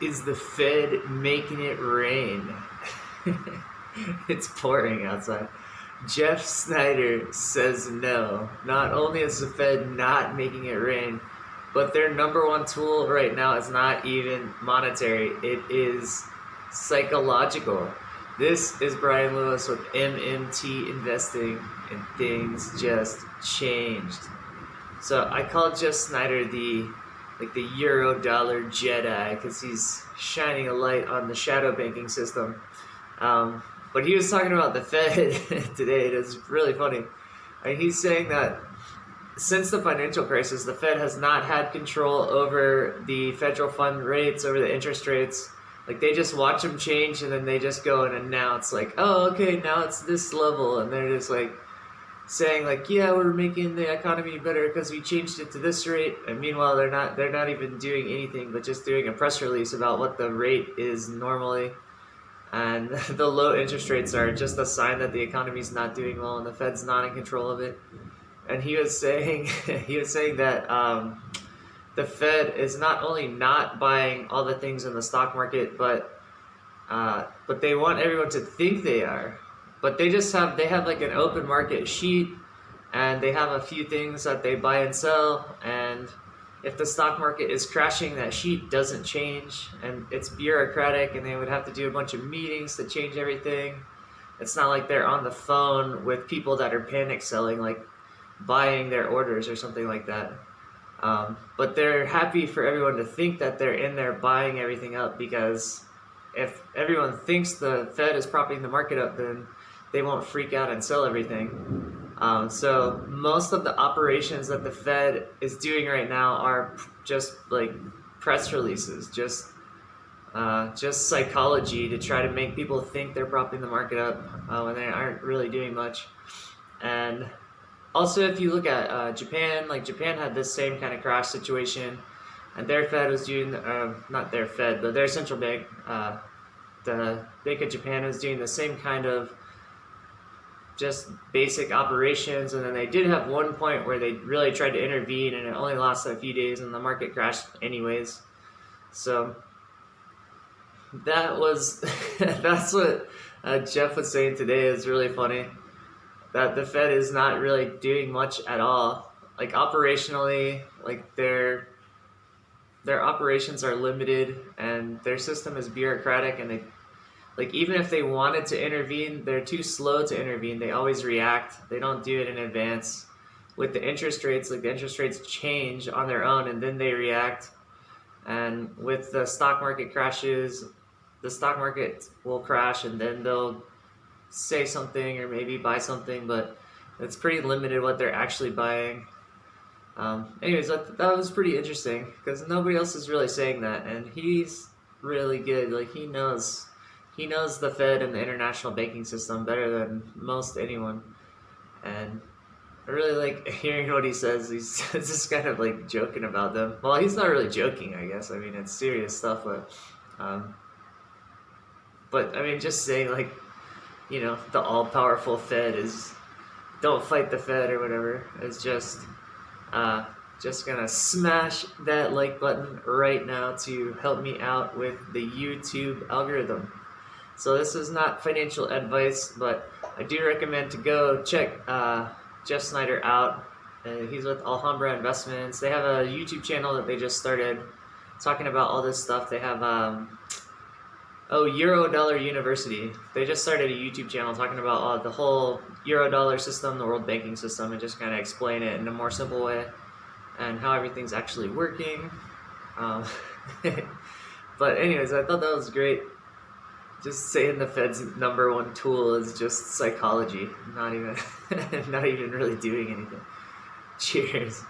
Is the Fed making it rain? It's pouring outside. Jeff Snider says no. Not only is the Fed not making it rain, but their number one tool right now is not even monetary, it is psychological. This is Brian Lewis with MMT Investing, and things just changed. So I call Jeff Snider the Euro dollar Jedi because he's shining a light on the shadow banking system. But he was talking about the Fed today. It is really funny. He's saying that since the financial crisis, the Fed has not had control over the federal fund rates, over the interest rates. Like, they just watch them change and then they just go and announce like, oh, okay, now it's this level. And they're just like saying like, yeah, we're making the economy better because we changed it to this rate. And meanwhile, they're not even doing anything but just doing a press release about what the rate is normally. And the low interest rates are just a sign that the economy's not doing well and the Fed's not in control of it. And he was saying that the Fed is not only not buying all the things in the stock market, but they want everyone to think they are. But they have like an open market sheet, and they have a few things that they buy and sell. And if the stock market is crashing, that sheet doesn't change, and it's bureaucratic, and they would have to do a bunch of meetings to change everything. It's not like they're on the phone with people that are panic selling, like buying their orders or something like that. But they're happy for everyone to think that they're in there buying everything up, because if everyone thinks the Fed is propping the market up, then they won't freak out and sell everything. So most of the operations that the Fed is doing right now are just like press releases, just psychology to try to make people think they're propping the market up when they aren't really doing much. And also, if you look at Japan, like Japan had this same kind of crash situation, and their Fed was doing, not their Fed, but their central bank, the Bank of Japan was doing the same kind of just basic operations. And then they did have one point where they really tried to intervene, and it only lasted a few days and the market crashed anyways. So that's what Jeff was saying today is really funny, that the Fed is not really doing much at all. Like operationally, like their operations are limited and their system is bureaucratic, and they, like, even if they wanted to intervene, they're too slow to intervene. They always react. They don't do it in advance. With the interest rates, like the interest rates change on their own and then they react. And with the stock market crashes, the stock market will crash and then they'll say something or maybe buy something, but it's pretty limited what they're actually buying. Anyways, that was pretty interesting because nobody else is really saying that, and he's really good. Like, he knows the Fed and the international banking system better than most anyone, and I really like hearing what he says. He's just kind of like joking about them. Well, he's not really joking, I guess. I mean, it's serious stuff, but I mean, just saying like, you know, the all-powerful Fed is, don't fight the Fed or whatever. It's just gonna smash that like button right now to help me out with the YouTube algorithm. So this is not financial advice, but I do recommend to go check Jeff Snider out. He's with Alhambra Investments. They have a YouTube channel that they just started talking about all this stuff. They have Eurodollar University. They just started a YouTube channel talking about the whole Eurodollar system, the world banking system, and just kind of explain it in a more simple way and how everything's actually working. But anyways, I thought that was great. Just saying the Fed's number one tool is just psychology, not even not even really doing anything. Cheers.